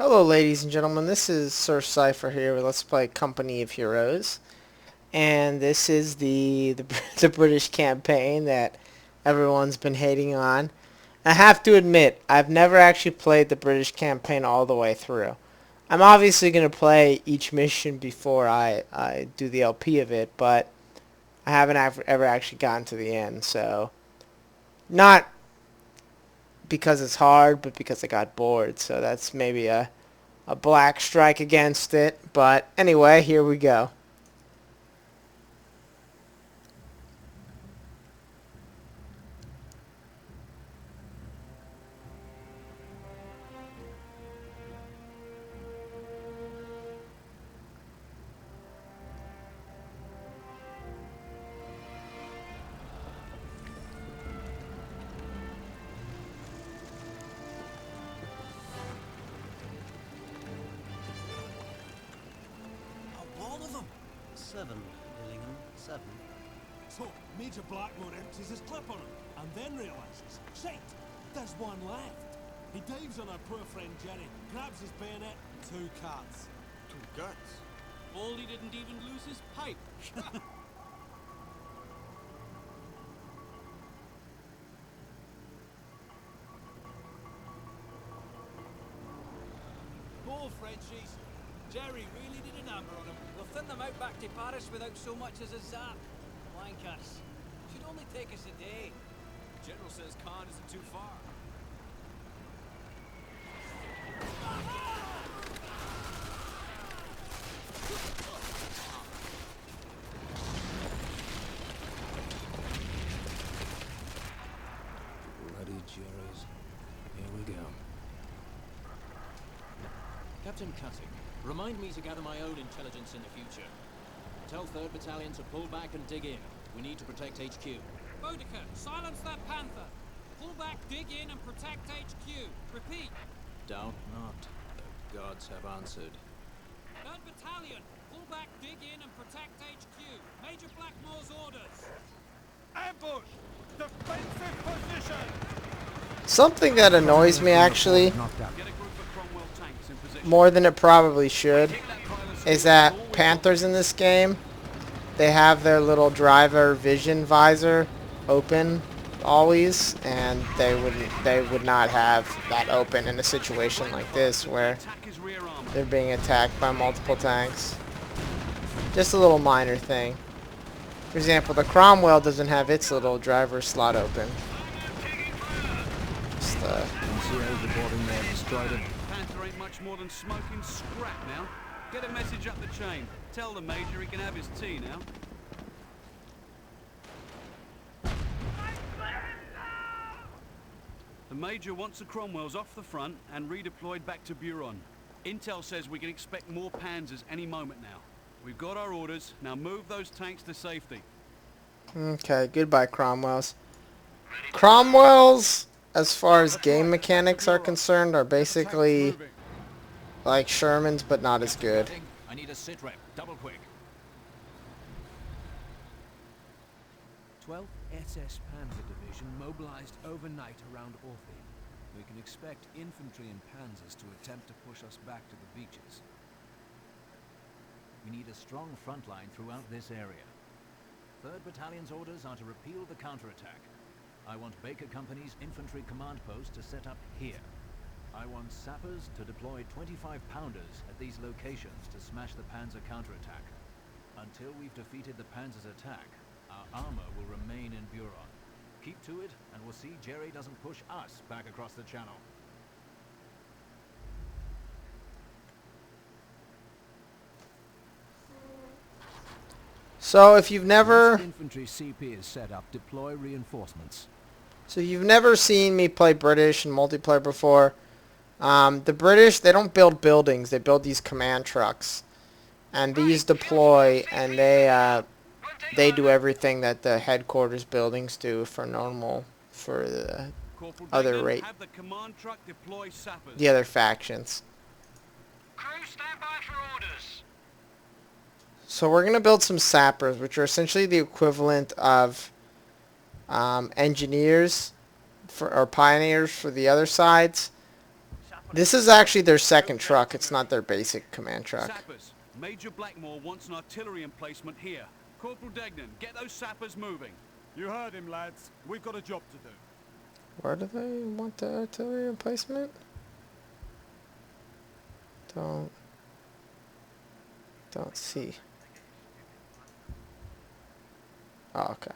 Hello ladies and gentlemen, this is Sir Cypher here with Let's Play Company of Heroes. And this is the the British campaign that everyone's been hating on. I have to admit, I've never actually played the British campaign all the way through. I'm obviously going to play each mission before I do the LP of it, but I haven't ever actually gotten to the end, so not because it's hard, but because I got bored, so that's maybe a black strike against it. But anyway, here we go. A wall of them. 7, Billingham. 7. So, Major Blackmore empties his clip on him, and then realises, shite, there's one left. He dives on our poor friend Jerry, grabs his bayonet, 2 cards. 2 guts. Baldy didn't even lose his pipe. Poor Frenchies. Jerry really did a number on them. We'll thin them out back to Paris without so much as a zap. Wankers. Should only take us a day. General says Khan isn't too far. Bloody Jerry's. Here we go. Captain Cutting, remind me to gather my own intelligence in the future. Tell 3rd Battalion to pull back and dig in. We need to protect HQ. Boudicca, silence that panther. Pull back, dig in, and protect HQ. Repeat. Doubt not. The gods have answered. 3rd Battalion, pull back, dig in, and protect HQ. Major Blackmore's orders. Ambush! Defensive position! Something that annoys me actually, Get a group of Cromwell tanks in position. more than it probably should, is that Panthers in this game, they have their little driver vision visor open always, and they would not have that open in a situation like this where Attack his rear armor. they're being attacked by multiple tanks. Just a little minor thing. For example, the Cromwell doesn't have its little driver slot open. Just, NCO's reporting they have destroyed it. Panther ain't much more than smoking scrap now. Get a message up the chain. Tell the Major he can have his tea now. The Major wants the Cromwells off the front and redeployed back to Buron. Intel says we can expect more Panzers any moment now. We've got our orders. Now move those tanks to safety. okay, goodbye Cromwells. Cromwells, as far as game mechanics are concerned, are basically like Shermans, but not as good. I need a sit rep. Double quick. 12th SS Panzer Division mobilized overnight around Orphy. We can expect infantry and panzers to attempt to push us back to the beaches. We need a strong front line throughout this area. 3rd Battalion's orders are to repeal the counterattack. I want Baker Company's infantry command post to set up here. I want sappers to deploy 25-pounders at these locations to smash the Panzer counterattack. Until we've defeated the Panzer's attack, our armor will remain in Buron. Keep to it, and we'll see Jerry doesn't push us back across the channel. So if you've never, Once infantry CP is set up, deploy reinforcements. seen me play British and multiplayer before, the British, they don't build buildings, they build these command trucks, and these deploy, and they do everything that the headquarters buildings do for the Corporal other Degnan, rate, have the command truck deploy sappers. the other factions. Crew, stand by for orders. So we're going to build some sappers, which are essentially the equivalent of engineers or pioneers for the other sides. This is actually their second truck. It's not their basic command truck. Sappers, Major Blackmore wants an artillery emplacement here. Corporal Degnan, get those sappers moving. You heard him, lads. We've got a job to do. Where do they want the artillery emplacement? Don't see. Oh, okay.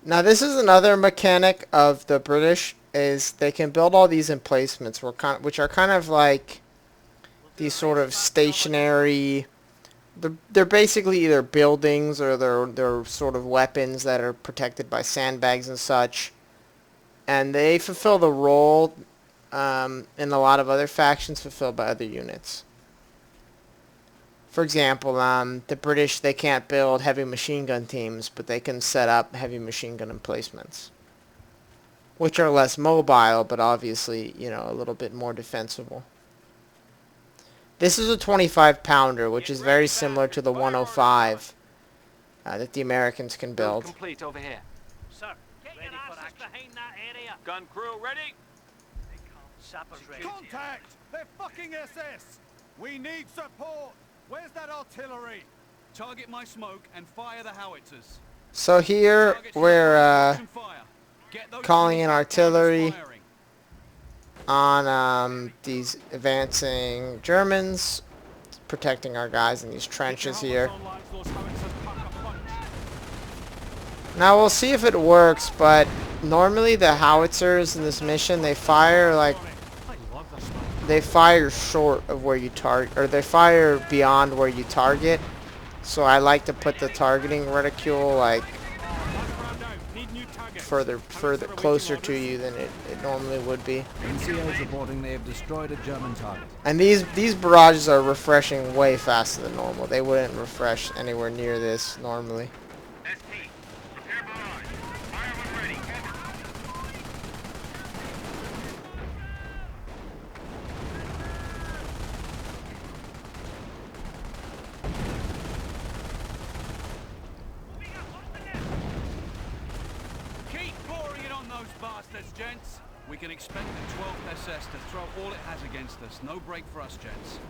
Now this is another mechanic of the British, is they can build all these emplacements which are kind of like these sort of stationary. They're basically either buildings or they're sort of weapons that are protected by sandbags and such, and they fulfill the role in a lot of other factions fulfilled by other units. For example, the British, they can't build heavy machine gun teams, but they can set up heavy machine gun emplacements, which are less mobile, but obviously, you know, a little bit more defensible. This is a 25 pounder, which is very similar to the 105 that the Americans can build. Complete over here. Sir, get your asses behind that area. Gun crew ready? Sappers ready. Contact! They're fucking SS! We need support! Where's that artillery? Target my smoke and fire the howitzers. So here we're Fire. Get those calling in artillery firing. on these advancing Germans, protecting our guys in these trenches here. Now we'll see if it works, but normally the howitzers in this mission, they fire short of where you target, or they fire beyond where you target. So I like to put the targeting reticule like further closer to you than it normally would be. NCOs reporting they have destroyed a German target. And these barrages are refreshing way faster than normal. They wouldn't refresh anywhere near this normally. ST, prepare barrage. Fire when ready. Keep pouring it on those bastards, gents. We can expect the 12th SS to throw all it has against us. No break for us, gents.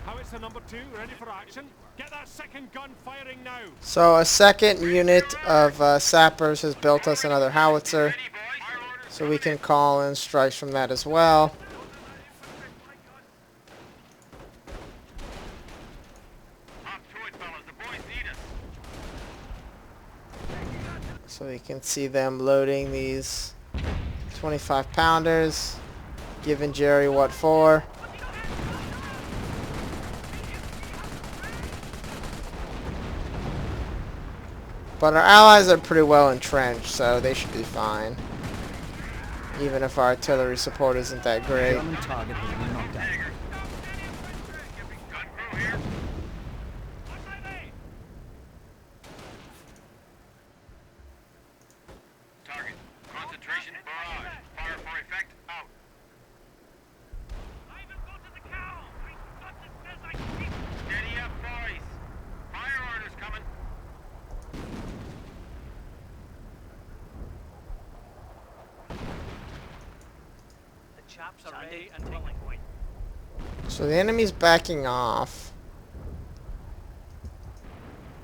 Howitzer number 2, ready for action. Get that second gun firing now. So a second unit of sappers has built us another howitzer, so we can call in strikes from that as well. Hop to it, fellas. The boys need us. So you can see them loading these 25 pounders, giving Jerry what for. But our allies are pretty well entrenched, so they should be fine. Even if our artillery support isn't that great. German target has been knocked out. Gun crew here. Target. Concentration barrage. Fire for effect. Out. Steady up, boys. Fire orders coming. The chaps are ready and willing. So the enemy's backing off.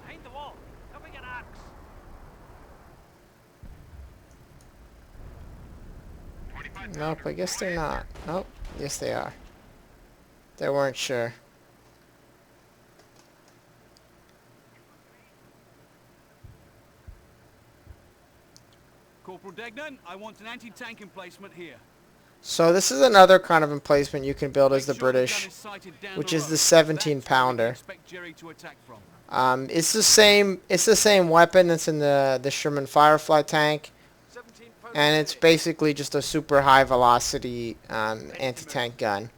Behind the wall. Cover your axe. 25 Nope, I guess they're not. Nope, yes they are. They weren't sure. Corporal Degnan, I want an anti-tank emplacement here. So this is another kind of emplacement you can build as the Make sure gun British, is sighted down which the is road. the 17 That's where we can pounder. expect Jerry to attack from. It's the same weapon that's in the Sherman Firefly tank, and it's basically just a super high velocity anti-tank gun.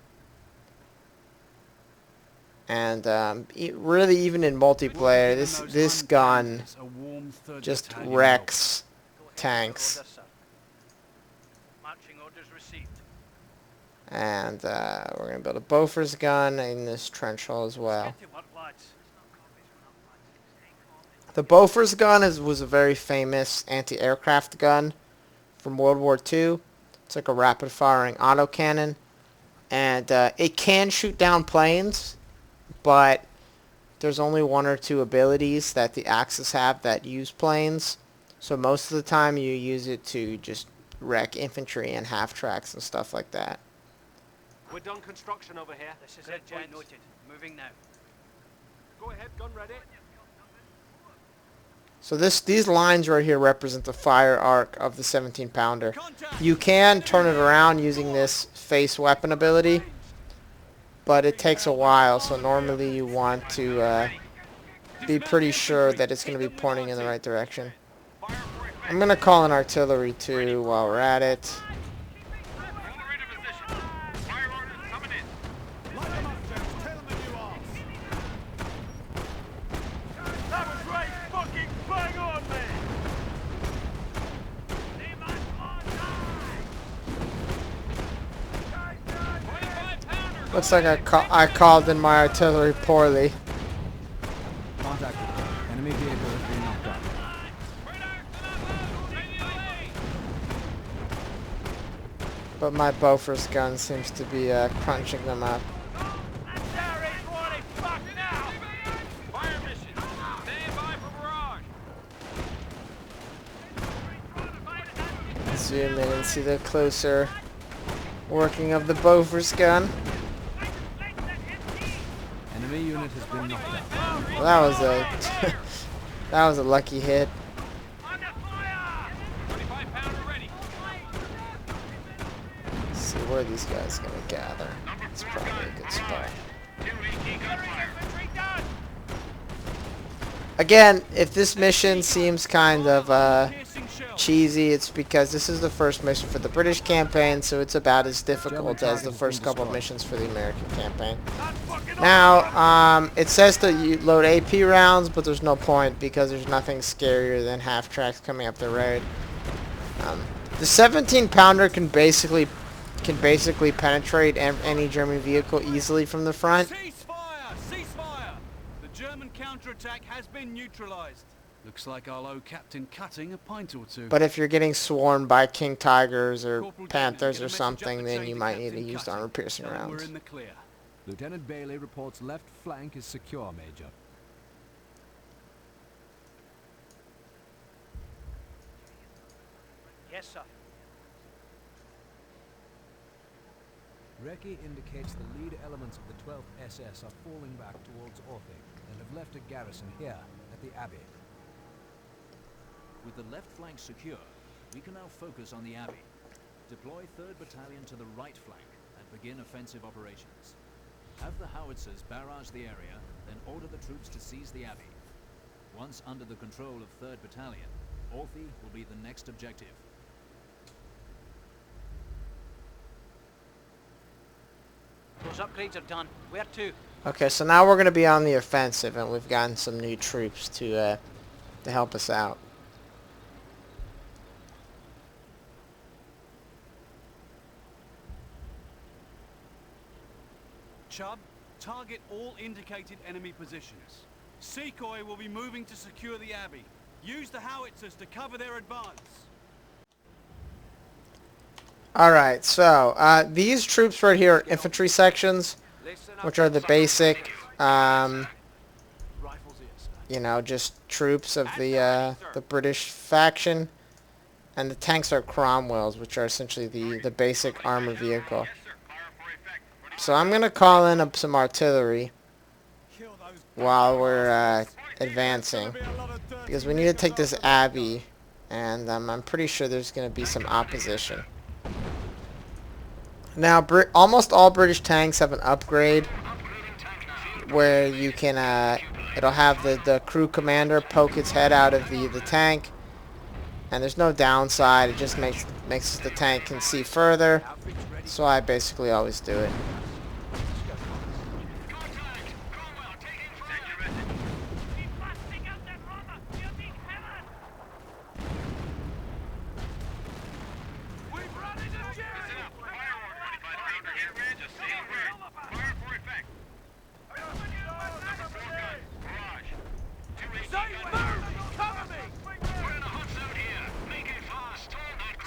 And really, even in multiplayer, this gun A warm third just battalion wrecks tanks. Order, sir. Marching orders received. And we're gonna build a Bofors gun in this trench hole as well. Get to work, lads. The Bofors gun was a very famous anti-aircraft gun from World War II. It's like a rapid firing autocannon. And it can shoot down planes, but there's only one or two abilities that the Axis have that use planes. So most of the time you use it to just wreck infantry and half-tracks and stuff like that. We're done construction over here. This is it, gents. Noted. Moving now. Go ahead, gun ready. So these lines right here represent the fire arc of the 17-pounder. You can turn it around using this face weapon ability, but it takes a while, so normally you want to be pretty sure that it's going to be pointing in the right direction. I'm going to call in artillery too while we're at it. Looks like I called in my artillery poorly. Contact. Enemy vehicle has been knocked down. But my Bofors gun seems to be crunching them up. Zoom in and see the closer working of the Bofors gun. Enemy unit has been knocked down. Well, that was a that was a lucky hit. Let's see where these guys gonna gather. It's probably a good spot. Again, if this mission seems kind of cheesy, it's because this is the first mission for the British campaign, so it's about as difficult as the first couple of missions for the American campaign. Now, it says to you load AP rounds, but there's no point because there's nothing scarier than half-tracks coming up the road. The 17-pounder can basically penetrate any German vehicle easily from the front. Ceasefire! Ceasefire! The German counterattack has been neutralized. Looks like I'll owe Captain Cutting a pint or two. But if you're getting swarmed by King Tigers or Corporal Panthers Dennis, or get a message up something, the then chain you to might need to Captain use the Cutting. armor-piercing Tell him rounds. We're in the clear. Lieutenant Bailey reports left flank is secure, Major. Yes, sir. Recce indicates the lead elements of the 12th SS are falling back towards Orphic and have left a garrison here at the Abbey. With the left flank secure, we can now focus on the Abbey. Deploy 3rd Battalion to the right flank and begin offensive operations. Have the howitzers barrage the area, then order the troops to seize the Abbey. Once under the control of 3rd Battalion, Orphy will be the next objective. Those upgrades are done. Where to? Okay, so now we're going to be on the offensive, and we've gotten some new troops to help us out. Chubb, target all indicated enemy positions. Secoy will be moving to secure the Abbey. Use the howitzers to cover their advance. Alright, so these troops right here are infantry sections, which are the basic, you know, just troops of the British faction. And the tanks are Cromwells, which are essentially the basic armor vehicle. So I'm going to call in some artillery while we're advancing, because we need to take this Abbey, and I'm pretty sure there's going to be some opposition. Now, almost all British tanks have an upgrade where you can, it'll have the crew commander poke its head out of the tank, and there's no downside. It just makes the tank can see further, so I basically always do it.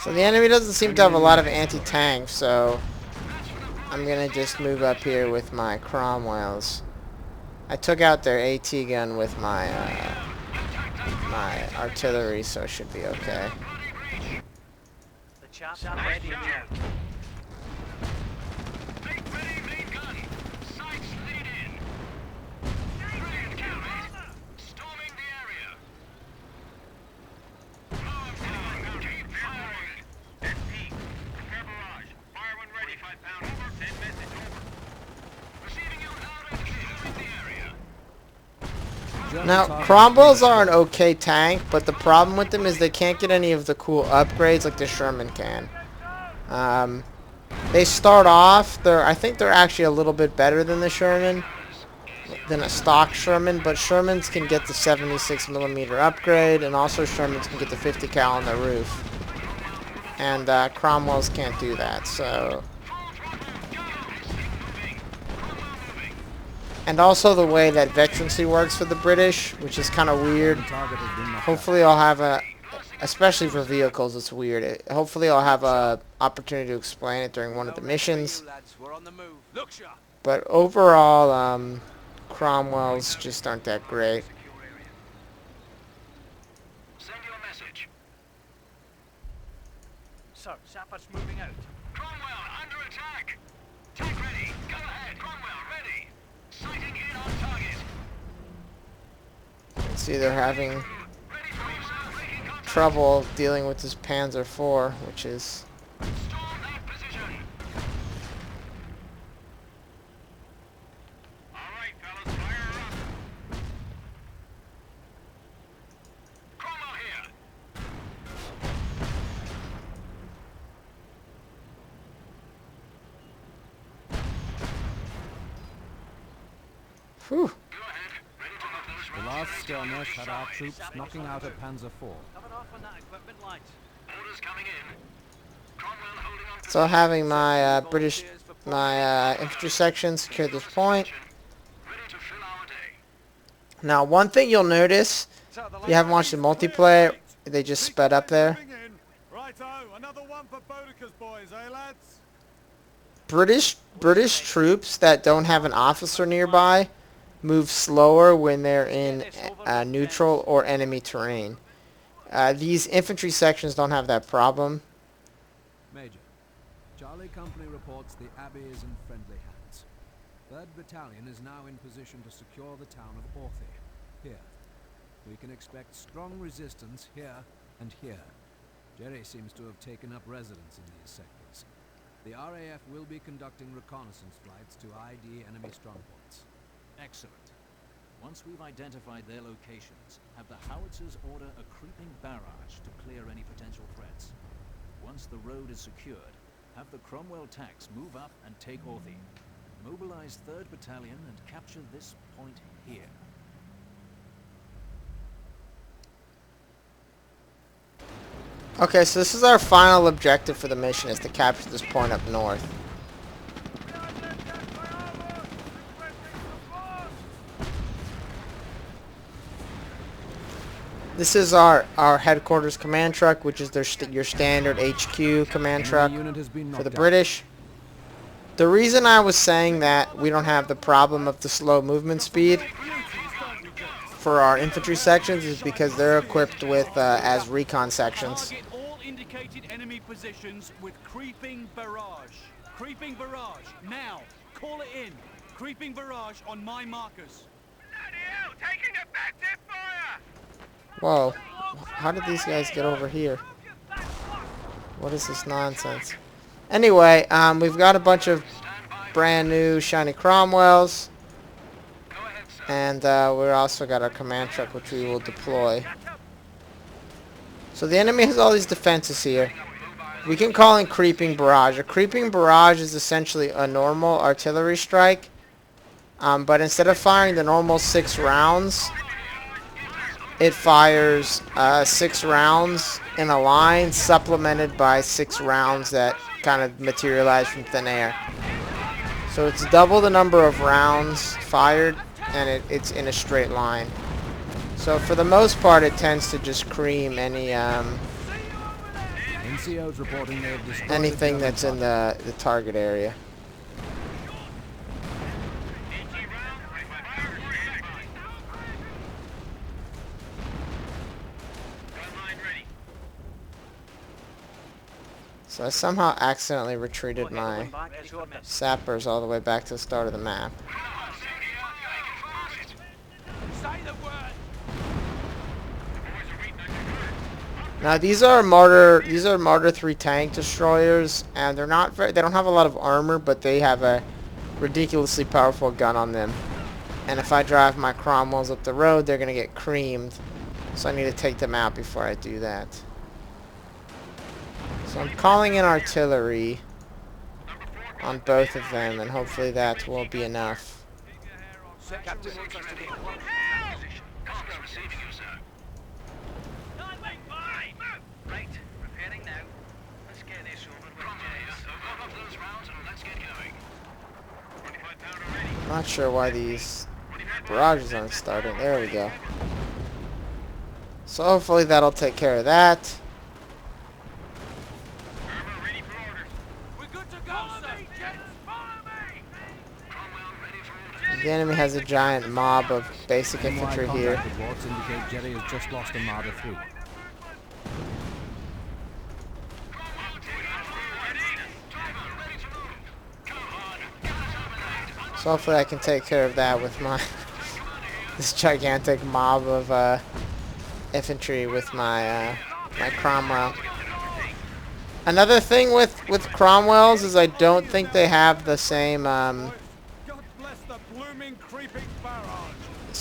So the enemy doesn't seem to have a lot of anti-tank, so I'm gonna just move up here with my Cromwells. I took out their AT gun with my my artillery, so it should be okay. The chaps are ready now. Now, Cromwells are an okay tank, but the problem with them is they can't get any of the cool upgrades like the Sherman can. They start off, I think they're actually a little bit better than the Sherman, than a stock Sherman, but Shermans can get the 76mm upgrade, and also Shermans can get the 50 cal on the roof. And Cromwells can't do that, so... And also the way that veterancy works for the British, which is kind of weird. Hopefully I'll have a... Especially for vehicles, it's weird. Hopefully I'll have a opportunity to explain it during one of the missions. But overall, Cromwells just aren't that great. Send you a message. Sir, sappers moving out. Cromwell, under attack. Tank ready. Go ahead. Cromwell, ready. Sighting in on target. You can see they're having trouble dealing with this Panzer IV, which is... Storm that position. All right, fellas, fire her up. Cromwell here. Whew. Go ahead. Ready to move those The last skirmish had our troops knocking out a Panzer IV. Cover off on that equipment, lads. orders coming in. Cromwell holding on. So having my infantry section secure this point. Ready to fill our day. Now, one thing you'll notice, if you haven't watched the multiplayer, they just sped up there. Righto, another one for Boudicca's boys, eh, lads? British troops that don't have an officer nearby move slower when they're in neutral or enemy terrain. These infantry sections don't have that problem. Major, Charlie Company reports the Abbey is in friendly hands. 3rd Battalion is now in position to secure the town of Orthy. Here. We can expect strong resistance here and here. Jerry seems to have taken up residence in these sectors. The RAF will be conducting reconnaissance flights to ID enemy strongpoints. Excellent. Once we've identified their locations, have the howitzers order a creeping barrage to clear any potential threats. Once the road is secured, have the Cromwell tanks move up and take Orthy. Mobilize 3rd Battalion and capture this point here. Okay, so this is our final objective for the mission, is to capture this point up north. This is our headquarters command truck, which is your standard HQ command truck for the British. The reason I was saying that we don't have the problem of the slow movement speed for our infantry sections is because they're equipped with as recon sections. Target all indicated enemy positions with creeping barrage. Creeping barrage. Now. Call it in. Creeping barrage on my markers. Daniel, taking effective fire. Whoa, how did these guys get over here? What is this nonsense? Anyway, we've got a bunch of brand new shiny Cromwells. And we've also got our command truck, which we will deploy. So the enemy has all these defenses here. We can call in creeping barrage. A creeping barrage is essentially a normal artillery strike. But instead of firing the normal 6 rounds, it fires 6 rounds in a line, supplemented by 6 rounds that kind of materialize from thin air. So it's double the number of rounds fired, and it's in a straight line. So for the most part, it tends to just cream any NCO's reporting they have destroyed anything the that's in German the target area. So I somehow accidentally retreated my sappers all the way back to the start of the map. Now these are Martyr 3 tank destroyers, and they don't have a lot of armor, but they have a ridiculously powerful gun on them. And if I drive my Cromwells up the road, they're gonna get creamed. So I need to take them out before I do that. So I'm calling in artillery on both of them, and hopefully that will be enough. Captain wants us to be receiving you, sir. Right, repairing now. Let's get this over with. Load up those rounds and let's get going. 25 pounder ready. I'm not sure why these barrages aren't starting. There we go. So hopefully that'll take care of that. Armor ready for orders. We're good to go, sir. Follow me. Cromwell ready for orders. The enemy has a giant mob of basic infantry here. contact reports indicate Jerry has just lost a Marder 3. So hopefully I can take care of that with my this gigantic mob of infantry with my my Cromwell. Another thing with Cromwells is I don't think they have the same God bless the blooming creeping barrage.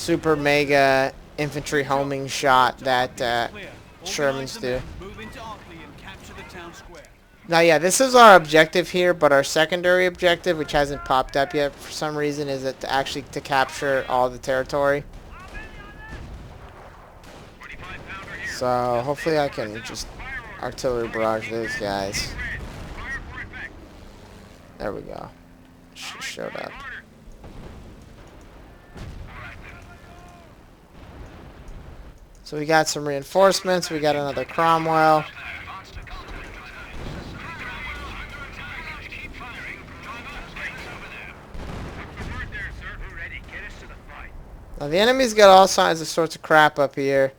super mega infantry homing shot that Shermans do. Move into Arkley and capture the town square. Now, yeah, this is our objective here, but our secondary objective, which hasn't popped up yet for some reason, is it to capture all the territory. So hopefully I can just artillery barrage those guys. There we go. Showed up. So we got some reinforcements. We got another Cromwell. Now the enemy's got all sorts of crap up here.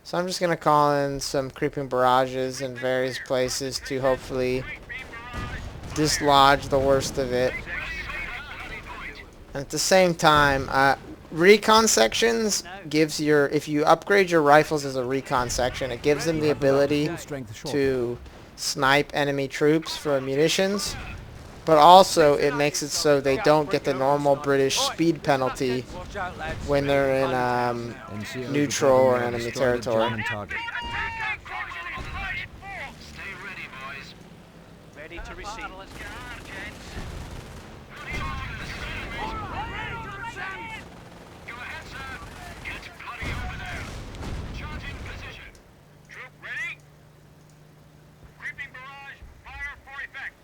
So I'm just going to call in some creeping barrages in various places to hopefully dislodge the worst of it. And at the same time, recon sections gives if you upgrade your rifles as a recon section, it gives them the ability to snipe enemy troops for munitions. But also, it makes it so they don't get the normal British speed penalty when they're in neutral or enemy territory. Stay ready, boys. Ready to receive. Go ahead, sir. Get bloody over there. Charge in position. Troop ready. Creeping barrage. Fire for effect.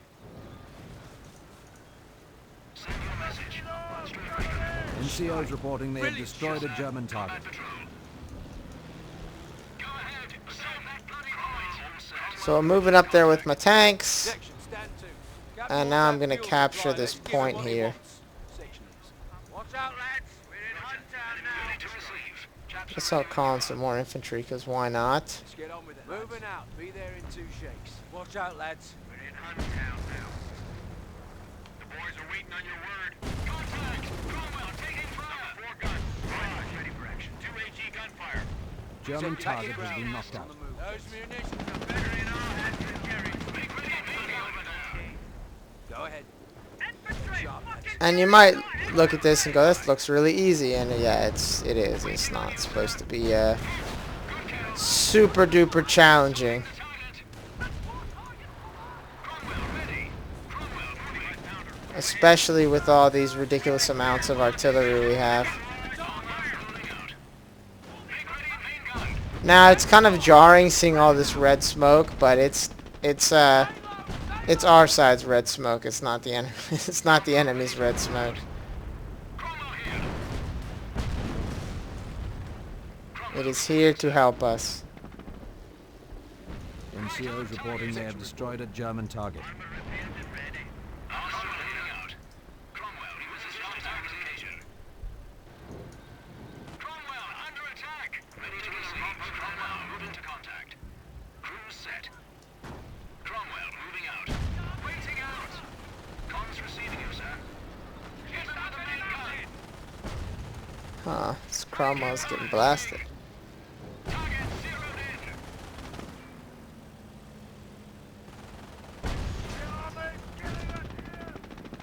Send your message. NCO's reporting they have destroyed a German target. Go ahead. Send that bloody boys. So I'm moving up there with my tanks. Section, stand to. And now I'm going to capture this point here. Watch out, lads. We're in hunt town now. Ready to receive. Guess I'll call in some more infantry, because why not? Let's get on with it. Moving out. Be there in 2 shakes. Watch out, lads. We're in hunt town now. The boys are waiting on your word. Contact! Cromwell taking fire! 4 guns. Barrage ready for action. 2 AG gunfire. German target has been knocked out. Those munitions are Better in our hands than Gary. Make ready over there. Go ahead. And you might look at this and go, this looks really easy. And yeah, it is. It's not supposed to be super duper challenging. Especially with all these ridiculous amounts of artillery we have. Now it's kind of jarring seeing all this red smoke, but it's our side's red smoke. It's not the enemy. It's not the enemy's red smoke. It is here to help us. NCOs reporting they have destroyed a German target. Hostile heading out. Cromwell, he was his last occasion. Cromwell, under attack! Ready to receive. Cromwell, moving to contact. Crews set. Cromwell, moving out. Waiting out! Comms receiving you, sir. Hit him with the main gun! Huh, this Cromwell's getting blasted. Target zeroed in!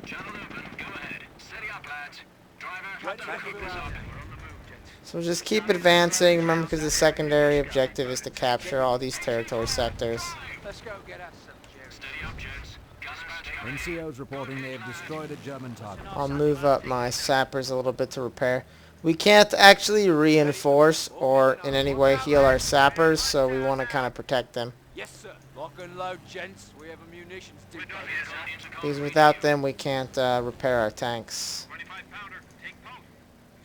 Channel open, go ahead. Steady up, lads. Driver, back up this up. We're on the move, gents. So just keep advancing, remember, because the secondary objective is to capture all these territory sectors. Let's go get us some Jerry. Steady up, gents. Gas patch coming. NCOs reporting they have destroyed a German target. I'll move up my sappers a little bit to repair. We can't actually reinforce or in any way heal our sappers, so we want to kind of protect them. Yes, sir. Lock and load, gents. We have a munitions depot. Yes, sir. Intercom. Because without them, we can't repair our tanks. 25 pounder, take post.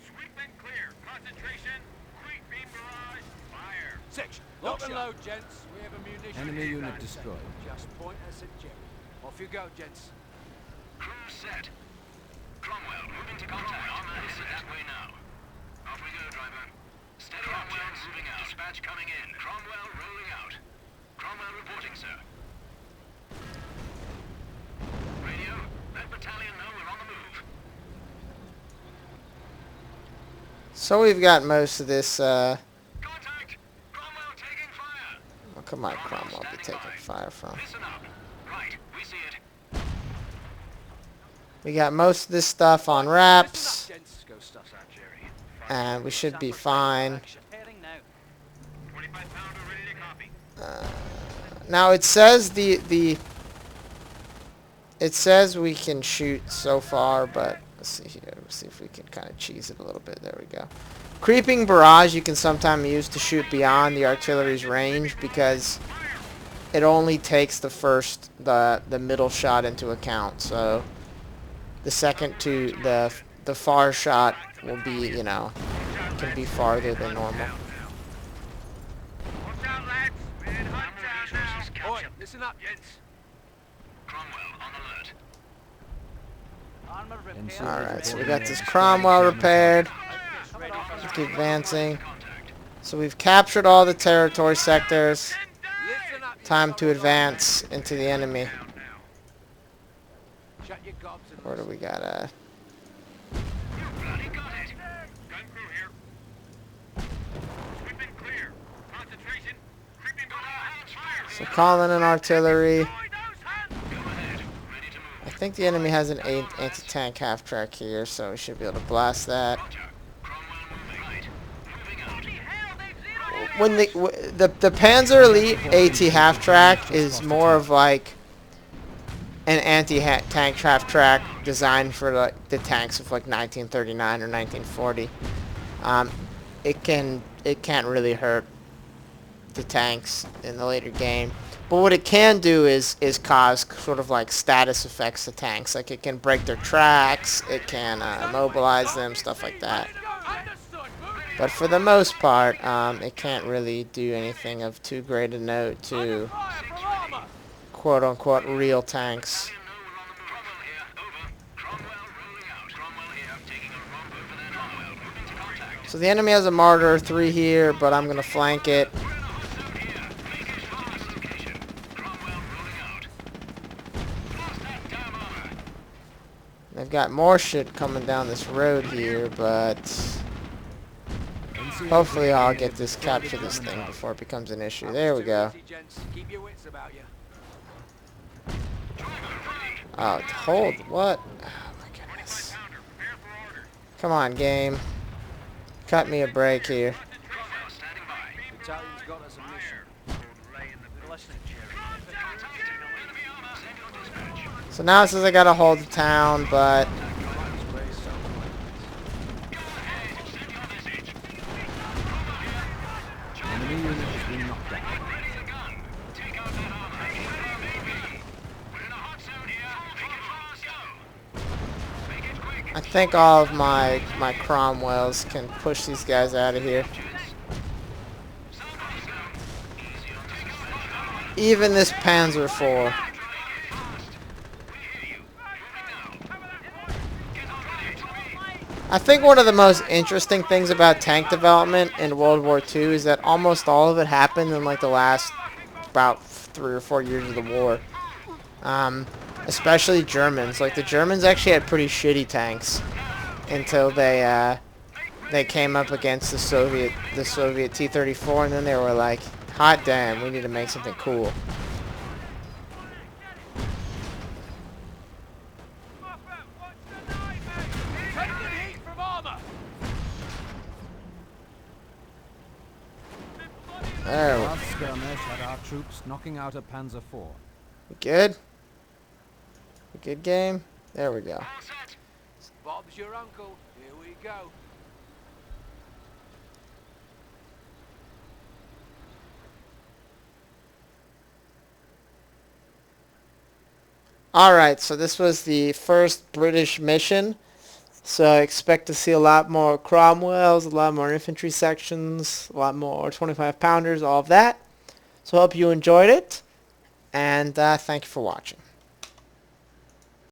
Sweep and clear. Concentration. Creep beam barrage. Fire. Section. Lock and load, gents. We have a munitions Enemy depot. unit destroyed. Just point us at Jerry. Off you go, gents. Crew set. Cromwell, moving to contact. Armor is that way now. Off we go, driver. Steady up, gents. Moving out. Dispatch coming in. Cromwell rolling out. Cromwell reporting, sir. Radio, let battalion know we're on the move. So we've got most of this, Contact! Cromwell taking fire! what could my Cromwell be taking fire from? Listen up. Right, we see it. We got most of this stuff on wraps, Gents, go stuff out, Jerry. and we should be fine. Heading now. 25 pounder ready to copy. Now it says it says we can shoot so far, but let's see here. Let's see if we can kind of cheese it a little bit. There we go. Creeping barrage you can sometimes use to shoot beyond the artillery's range because it only takes the middle shot into account. So the second to the far shot will be, you know, can be farther than normal. Watch out, lads. We're in hot town now. Oi, listen up, gents. Cromwell on alert. Armor NCOs Alright, so we reporting got they this have Cromwell destroyed a German repaired. Ready for Let's keep advancing. contact. So we've captured all the territory sectors. Listen up, you Time to son of a advance into the enemy. gun. Shut your gobs and Where do we got Bloody got it. Gun crew here. Sweep and clear. Concentration. Creeping barrage. Fire. So calling in artillery. Destroy those hands. Go ahead. Ready to move. I think the enemy has an anti-tank half-track here, so we should be able to blast that. Roger. Cromwell moving. Right. Moving out. Holy hell, they've zeroed When the Panzer Elite AT half-track is more of like an anti-tank half-track designed for like the tanks of like 1939 or 1940. It can't really hurt the tanks in the later game. But what it can do is cause sort of like status effects to tanks. Like it can break their tracks, it can immobilize them, stuff like that. But for the most part, it can't really do anything of too great a note to quote-unquote real tanks. Cromwell here. Over. Cromwell rolling out. Cromwell here. Taking a romp over there. Cromwell moving to contact. So the enemy has a Martyr 3 here, but I'm going to flank it. We're in a hot zone here. Make it fast location. Cromwell rolling out. Blast that damn armor. They've got more shit coming down this road here, but NCOs hopefully I'll reporting get they this have destroyed capture a this German thing target. before it becomes an issue. There we go. Easy, gents. Keep your wits about you. Oh, hold, what? Oh my goodness. Pounder. Prepare for order. Come on, game. Cut me a break here. Cromwell standing by. Battalion's got us a mission. We're listening, Jerry. Contact. Enemy armor. Send your dispatch. So now it says I gotta hold the town, but Enemy unit has been knocked down. Ready the gun. Take out that armor. We're in a hot zone here. Make it fast. Go. Make it quick. I think all of my Cromwells can push these guys out of here. Somebody go. Easy on the suspension. even this Panzer IV. I think one of the most interesting things about tank development in World War II is that almost all of it happened in like the last about 3 or 4 years of the war. Especially Germans. Like the Germans actually had pretty shitty tanks until they came up against the Soviet T-34, and then they were like, hot damn, we need to make something cool. There we Last skirmish had our troops knocking out a Panzer IV. good. Good game. There we go. Bob's your uncle. Here we go. Alright, so this was the first British mission. So I expect to see a lot more Cromwells, a lot more infantry sections, a lot more 25 pounders, all of that. So I hope you enjoyed it, and thank you for watching.